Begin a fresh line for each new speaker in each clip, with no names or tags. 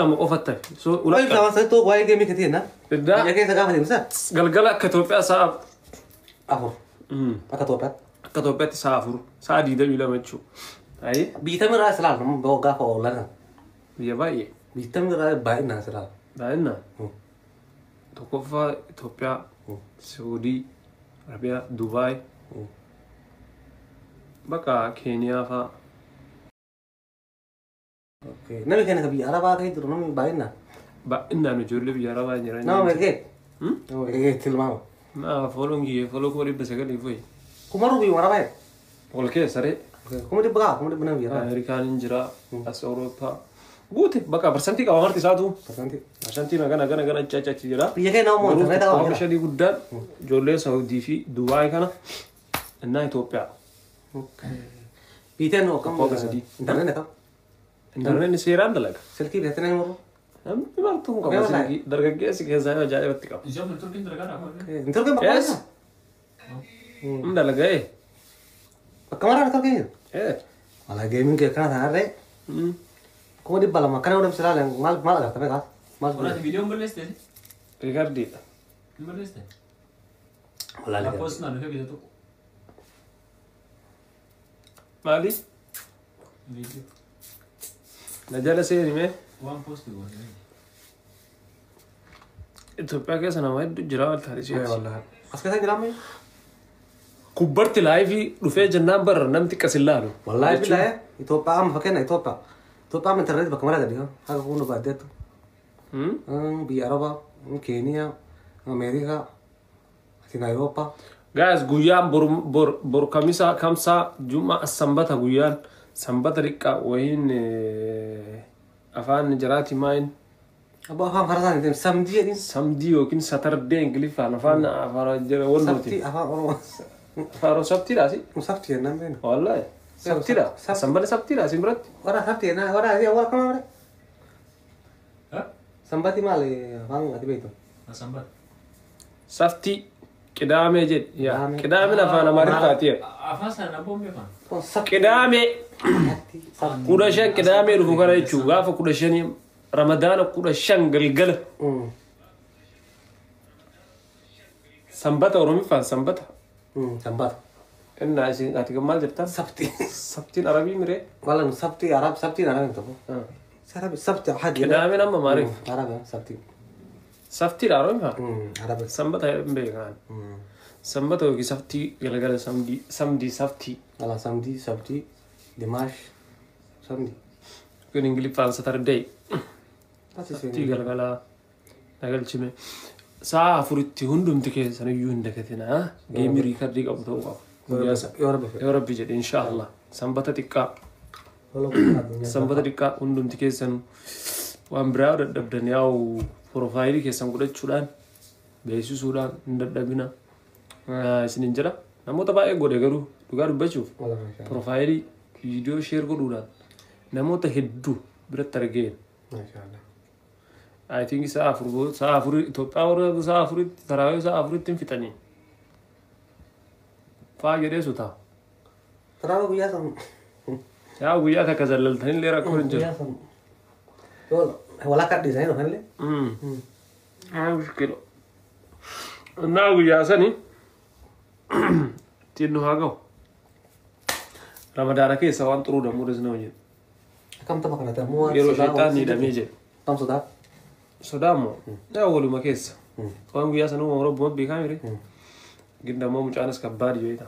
أما قفتك
ولا يبغى مثلا تو واي جيمي كتير نا يا كيس قاعد يمسح
قلقلة كتوبة صعب
أفر أكتوبة
كتوبة سافر سادي ده ولا متشو أي
بيتمر أسرع نم بوقا فولا
يا باي
بيتمر باين أسرع
باينا توقفة إثيوبيا سعودي عربية دبي بقى كينيا فا
اوكي نبي كان كبي عربا كاي درو نمي باينا
باينا نجول بي عربا نيران
نو ميكي نو ميكي تلماو
ما فولونجي فولو كوري بسكالي فوي
كمرو بي عربا
والكي سري
كم دي بقى كم دي بنا بي
أمريكان إنجرا أس أوروبا بوتي بقى برسنتي كوا مرتي ساتو
برسنتي
برسنتي نغنا تشا تجرا
بيجي كاي نو مو تناي دا
ولا شدي قدام جولي سعودي في دبي كان إن إثيوبيا
اوكي بيتنو كم انترنت كم
إنترنت سيران دلك
سلكي بيتنا مرو
هم بمرتهم كم سلكي درجة سكيا زاي جاي بتكام
إجابة التركين درجة
انتركم بقى
دلك إيه
كمان انتركين
إيه
على جيمين كده كان هاري كم دي بلا ما كان ولا مسلا مال لا تبع كاس
ولا فيديو بلشته
ريكاردي
بلشته
ولا
لا
لا
بوست نالو كده تو
مالي
فيديو
نجلا سيري مه
وان بوست هو
إثيوبيا كيسنا ما يد جرال تاريخي
والله اسكت جرامي
كبرت لايفي رفيع جنان بر نمتي كسلانو
والله بالله إثيوبيا عم فكرنا إثيوبيا من انترنت بكاميرا قد ايه هذا كونه بعدته بيعربا كينيا أمريكا في أوروبا
guys guyaan bor kamsa juma sambata guyaan sambata rika wahin afaan jaraati main
أبغى أفهم فرزان دين سمدي دين
samdi yokin saturday ingilifaan afaan afara jara wonoti
سبتي أفهم
faro sabti rasi
سبتي أنا بين
wallahi sabti ra sambata sabti rasi berat
ورا سبتي أنا ورا هذه أول كمان
ها
سمباتي مالي فان أتي بيتو
أسمبات
safti qidame jed ya qidame afaan amaarifaatiya
أفاس أنا بوم بفان
qidame kudashan qidame dhufu kana jechuu gaafa kudashanii ramadaana kudashan galgala sambata oromifaan sambata
سمبات
inna isin ati gammal jirtan
سبتي
sabtiin arabii mire
والله سبتي عرب سبتي أنا بين تبو سبتي سبتي حد
qidame nama maariif
عربي سبتي
saftiidha oromifaan
عربي
sambata hin beekan sambata yookiin saftii galgala samdii saftii
والله سمدي سبتي دماش سمدي
yookiin ingiliffaan saturday
بس
saftii galgalaa nagalchime sa'a afuritti hundumti keessaniyyuu hin dagatinaa geemii riikardii qabu ta'uu qaba guyyaasa
يا رب
yoo rabbi jedhe inshaallah sanbata xiqqaa
والله
sanbata xiqqaa hundumti keessan waan biraa dadhabdan yaa'u profaayilii keessan godhachuudhaan beeksisuudhaan hin dadhabina isinin jedha namoota baay'ee godhe garuu dhugaa dubbachuuf
والله ما شاء الله
profaayilii viidiyoo sheer godhuudhaan namoota hedduu biratti argeen
ما شاء الله
I think sa'a afurii Itoophiyaa warra sa'a afuritti taraawee sa'a afuritti hin fixanii faa jedhee sutaa
ترى أبغى ياسم
yaa guyyaa takka zallaltanii illee rakkoo hin jiru
ياسم ولا كارد ديزاين ولا
mushkila innaa guyyaa sani ittiin nu haa ga'u ramadaana keessa waan xuruu damuu desna hojjetu
كم طبقة نتمو
yeroo shaytaan hidhamee jedhe
كم صداق
sodaa immoo yaa waluma keessa waan guyyaa sanuu rabbuma beekaa mire gindammoo mucaanis kabbaadi beeta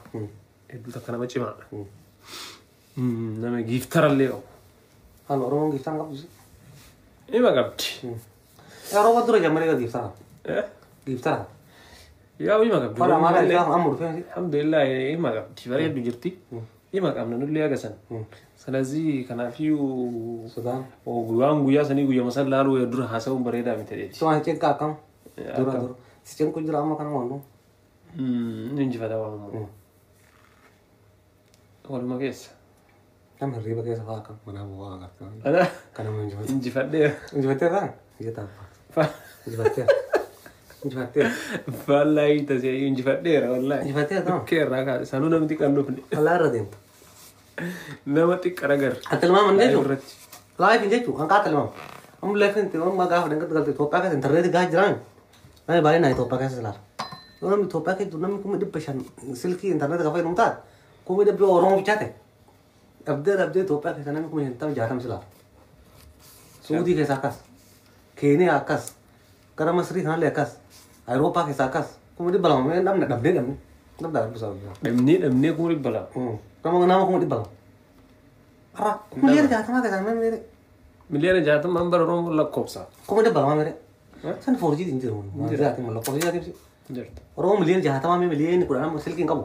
hedduu takka nama cimaadha nama giiftarallee qabu
أنا أروح جيفتان قبل
ima qabdi
يا روح درجة مريضة جيفتان جيفتان
yaa ima qabdi
فرع ما رأيك أمر فين
alhamdulillah ima qabdi bareeddu jirti ima qabna nullee agasan ስለዚህ kanaafuu
السودان
waan guyyaa sanii guyyaa masal laaluu dura haasa'uun bareedaa miti jedheeti
سواء تين كم درا درا سيجن كل جرام ما كان وانو
injifata waan waluma keessa
كم هريبة كيس فاكم من أبو واقع
ana
كان من جبت
injifadhee
جبت ذا جتا جبت جبت
faallaa tasee injifadheera wallaahi
جبت ذا
keerraa kaase sanuu namti kan dhufne
الله ردين
nama xiqqara gar
حتى المام من جيجو
irratti
لا يفين جيجو أنا قاتل المام هم لكن تقول ما قاعد نقدر قلت توبا كده انترنت قاعد جران أنا بالي ناي توبا كده سلار يوم توبا كده دون كم يدب بشان سلكي انترنت قفاي نمتاد كم يدب بيورون بيجاته أبدأ توبا كده أنا كم ينتم جاتم سلار سعودي كيس أكاس كينيا أكاس كرام مصري هنا لأكاس أوروبا كيس أكاس كم يدب بلام من نبدأ بسال
Dhabnee kun ribbala.
كم نام كم يدب بلام أرا كم ليه جاتم هذا كمان ميري
Miliyoona 60 an bara Oromoo lakkoofsa.
كم يدب بلام ميري سن فورجي تنجرون ما جاتي ملا فورجي جاتي بس
Jirta.
Oromoo miliyoon jahatama mee miliyoon kudha nama silkiin qabu.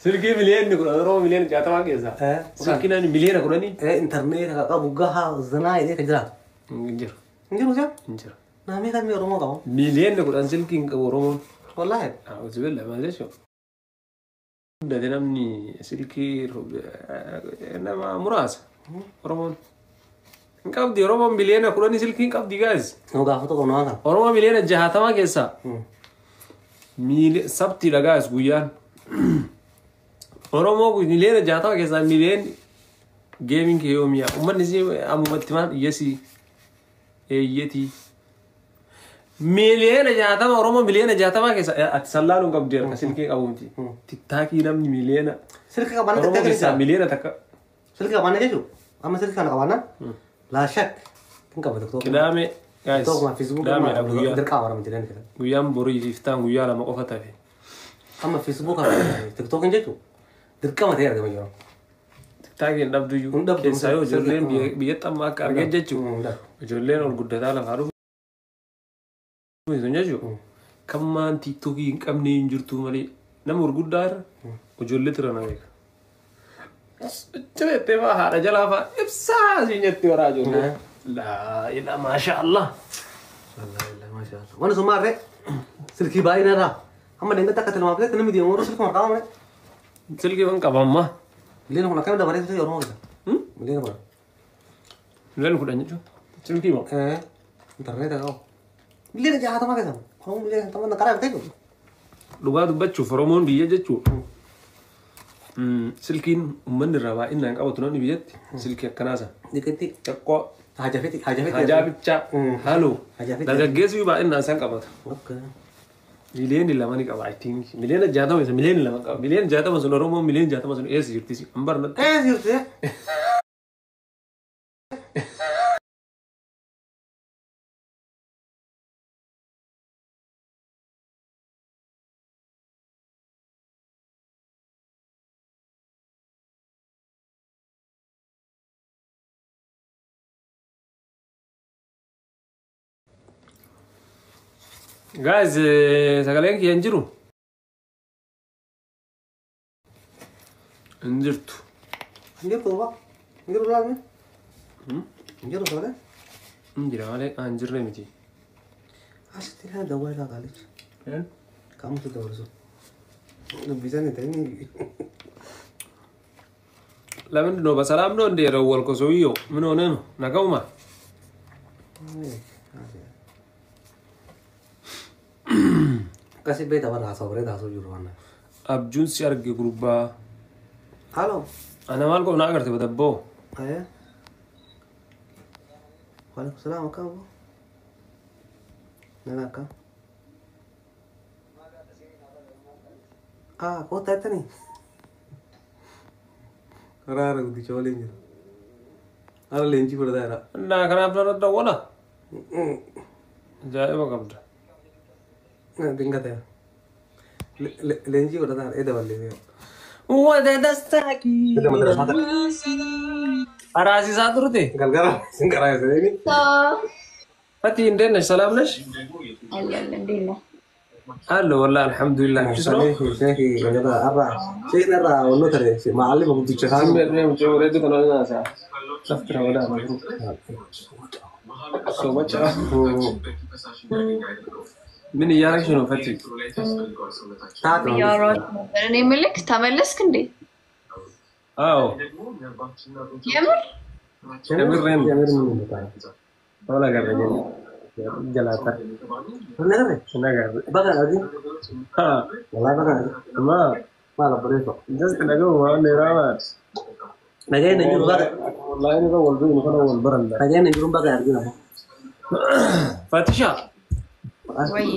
Silkii miliyoonni kudha Oromoo miliyoona 60 keessa. Silkiin ani miliyoona 10.
Intarneeta qabu gahaa zanaa jedhee kan jiraatu.
Injira.
Hin jiru jaa?
Injira.
Naamee kan mee Oromoo qabu.
Miliyoonni 10 silkiin qabu Oromoon.
Wallaahi.
Uzbilla maal jechuun. Dade namni silkii nama muraasa Oromoon. Hin qabdi Oromoon miliyoona 10 silkiin qabdi gaas.
Nama gaafatu qabu nama kana.
Oromoo miliyoona 60 keessa. Sabtiidha gaas guyyaan. Oromoo miliyoona 60 keessaa miliyoonni geemiin kee yoomiyaa. Uummanni si ammumatti maal iyyasii eeyyetii. Miliyoona 60 Oromoo miliyoona 60 keessa ati sallaaluun qabdi harka silkii qabuuti. Tiktaakii namni miliyoona.
Silkii qabaanna
Oromoo
tattee
keessaa miliyoona takka.
Silkii qabaanna jechuudha. Amma silkii kana qabaanna. Laa shak. Hin qabatu tokko.
Qidaame gaas.
Tokkuma Facebook
Qidaameedha guyyaa.
dirqaa warra jiran jedhan.
Guyyaan borii iftaan guyyaa lama qofa tafe.
Amma Facebook TikTok hin jechuudha. Dirqama ta'ee argama jiru.
Tiktaakiin dhabduyyuu.
Hin dhabdu.
Keessaa yoo ijoolleen biyyatti amma akka argee jechuudha. Ijoolleen ol guddataa lafa dhufu. Sun jechuudha. Kan maan tiktokii hin qabne hin jirtu malee nama gurguddaa irra ijoollee tira na beeka. Cireettee fa'aa haadha jalaa fa'aa ibsaa siin jetti waraa ijoollee. Laa ilaa maasha Allah.
Wani sun maarree silkii baay'ina irraa amma deengatti akka tilmaamtee namni deemu warra silkii marqaa malee.
Silkii waan qabamma.
Miliyoona kun akkamitti dabalee silkii Oromoo gisa? Miliyoona kun.
Miliyoona 10 jechuun. Silkii moo?
Intarneeta qabu. Miliyoona 60 keessa. Oromoo miliyoona 60 karaa bitee jiru.
Dhugaa dubbachuuf Oromoon biyya jechuudha. Silkiin uummanni irraa baay'inaan qabatu namni biyyatti silkii akkanaasa.
Diqetti.
Xiqqoo.
Hajafeti.
Hajaabichaa. Haaloo.
Hajafeti.
Dargaggeessi baay'inaan isaan qabata. Miliyoonni 2 ni qaba I think. Miliyoona 60 isa miliyoonni 2 qaba. Miliyoona 60 sun Oromoo miliyoona 60 sun eessa jirti? Ambar natti.
Jirti.
Guys, sagaleen kiyya hin jiru. Hin jirtu.
Hin jirtu ba? Hin jiru laalme? Hin jiru sagalee?
Hin jira malee hin jirre miti.
Asitti ilaa dawwaa ilaa kaalichi. Kaamutu dabarsu. Dubbisaan hin ta'in.
Lamin no basalaam no ndee rawwal ko soyyo min oneno nagauma.
Kasih beta bara haasawwaree taasisuu jiru waan.
Abjuun si arge gurbaa.
Haaloo.
Ana maal qof na agarte badabboo.
Ayee. Waalaikum salaam akkam abbo. Nagaa akkam. Kootaa jettanii. Karaara guddicha waliin jira. Haala leenjii fudhataa jira.
Naa kanaaf na dawwala. Ajaa'iba qabda.
Dingatee. Leenjii fudhataa jira. Eda ballee.
Wada dastaaki. Araasisaa turte.
Galgala singaraa isa deemi.
Ati hin deenne salaam nesh.
Alhamdulillah.
Hallo wallah alhamdulillah.
Sheekhi wajaba arra. Sheekhi arra wallo tare. Maalima guddicha kaan.
Simbe mu cewre du kana na sa. Saftra wada ma. So much. ምን እያደረግሽ ነው ፈቲ?
እኔ የምልክ ተመለስክ እንዴ?
አዎ
የምር
የምሬን ወላ ገረገኝ ጀላታ ነገር
Baga lagi.
አ
Wallahi baga.
ማ
Malah boleh kok.
just ነገሩ ማን ነው ራማ
نجاي نجيب بقى
والله أنا والله أنا والبرن ده
نجاي نجيب بقى أرجونا
فاتشة
ወይ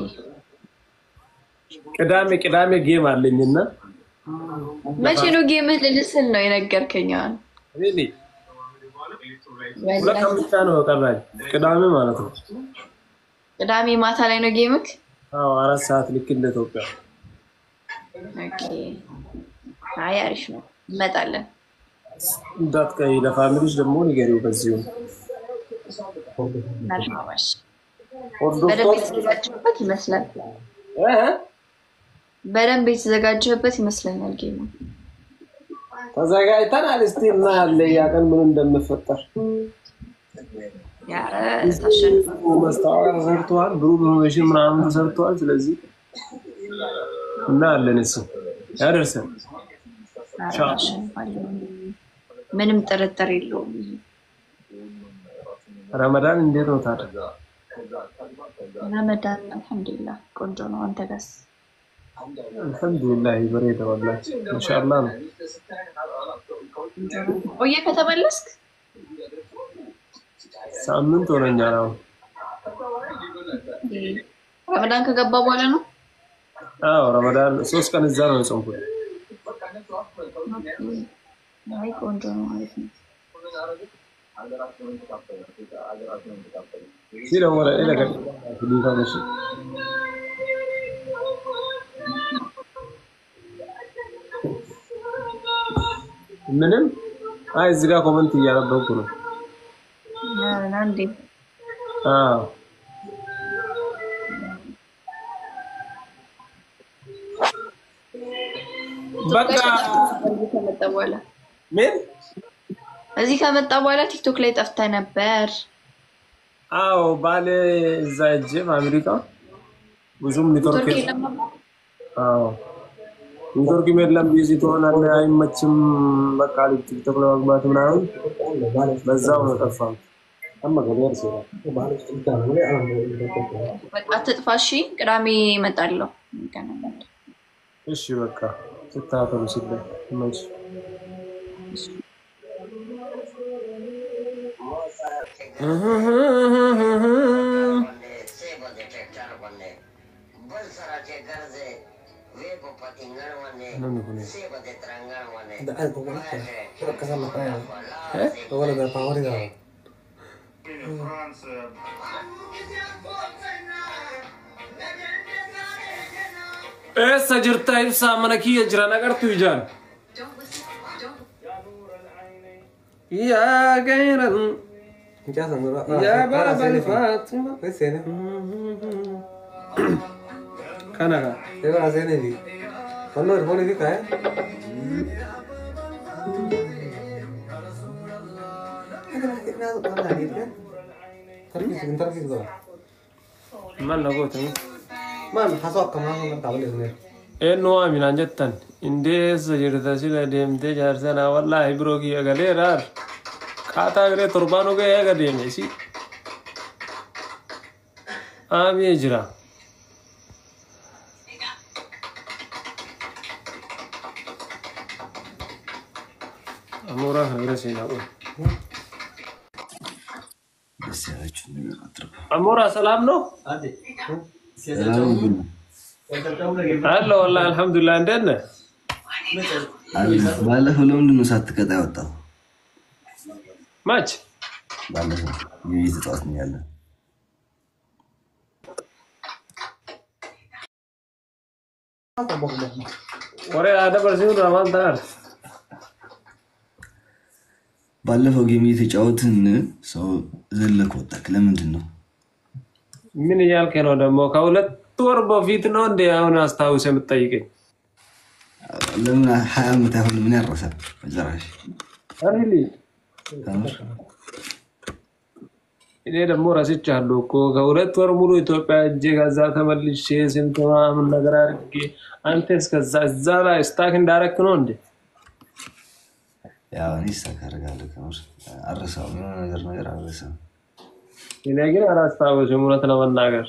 ቅዳሜ ጌም አለኝና
መቼ ነው ጌምህ ልልስል ነው የነገርከኝ?
እኔ ሁለት ብቻ ነው ቀራኝ ቅዳሜ ማለት ነው።
ቅዳሜ ማታ ላይ ነው ጌምክ?
አዎ 4 ሰዓት ልክ እንደ ኢትዮጵያ።
ኦኬ አይ አሪፍ ነው እንመጣለን።
እንዳትቀይ ለፋሚሊሽ ደግሞ ንገሪው በዚሁ
መርሃባሽ በደንብ የተዘጋጀበት ይመስላል። በደንብ የተዘጋጀበት ይመስለኛል ጌሙ።
ተዘጋጅተናል እስቲ እናያለን ያቀን ምን እንደምፈጠር።
ያ ታሸንፍ
መስታወቂያ ተሰርቷል፣ ብሩ ፕሮሞሽን ምናምን ተሰርቷል። ስለዚህ እናያለን እሱ ያደርሰን ምንም ጥርጥር የለውም። ረመዳን እንዴት ነው ታዲያ?
ረመዳን አልሐምዱሊላህ ቆንጆ ነው። አንተ ጋርስ?
አልሐምዱሊላህ በሬዳ ወላሂ ኢንሻአላህ ነው።
ቆየ ከተመለስክ?
ሳምንት ሆነኛል። አሁን
ረመዳን ከገባ በኋላ ነው?
አዎ ረመዳን 3 ቀን እዛ ነው የጾምኩት። አይ ቆንጆ ነው ማለት ነው። ሲለው ወላ ኢለከ ዲፋነሽ ምንም አይ እዚህ ጋር ኮሜንት እያነበብኩ ነው።
አንዴ
አዎ በቃ
ከመጣ በኋላ
ምን
እዚህ ከመጣ በኋላ ቲክቶክ ላይ ጠፍተህ ነበር።
አዎ ባለ እዛ እጄ አሜሪካ ብዙም ኔትወርክ አዎ ኔትወርክ የለም። ቢዚ ትሆናለህ፣ አይመችም። በቃ ቲክቶክ ላይ መግባት ምናምን በዛው ነው ጠፋው።
በቃ አትጥፋሽ። ቅዳሜ እመጣለሁ።
እሺ በቃ ተታተሩ ሲል ማች Essa jirta ibsa mana kiya jira nagartu ijan ya gairan ya barabali fatima kana ka
तेरा आसे नहीं दी कलर बोले दी काय कितना काम लगी है कर किस दो
man lagote
man hasab कमाल में तावले सुने
eno amina jettan inde sajirta sila demte jarsana wallahi bro ki agale rar khata gre turbano ge aga deme si ami jira amora hagre sina ko amora salam no هلا والله الحمد لله عندنا
ባለፈው ለምንድን ነው ሳትቀጣ ያወጣው?
ማች
ባለፈው የቤት ተጣጣ ነው ያለ
ወሬ አደበር ሲሆን ረማን ታር
ባለፈው ጌም የተጫወትን ሰው ዘለክ ወጣክ ለምንድን ነው?
ምን ያልከ ነው ደግሞ ከሁለት ወር በፊት ነው እንደ አሁን አስታውሰ የምትጠይቀኝ?
ለምን 20 ዓመት አሁን ምን ያረሳል መጨረሻ
አሪሊ እኔ ደግሞ ረስቻለሁ እኮ ከሁለት ወር ሙሉ ኢትዮጵያ እጄ ከዛ ተመልሼ ስንት ምናምን ነገር አድርጌ አንተ እስከዛ እዛ ላይ ስታክ እንዳረክ ነው እንዴ?
ያው እኔ ሳካረጋለሁ ከመር አረሳው ነገር አረሳው
እኔ ግን አላስታውስም እውነት ለመናገር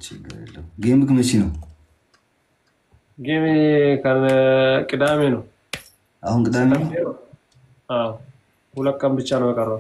ችግር የለም። ጌም መቼ ነው?
ጌም ቅዳሜ ነው።
አሁን ቅዳሜ ነው።
አዎ 2 ቀን ብቻ ነው የቀረው።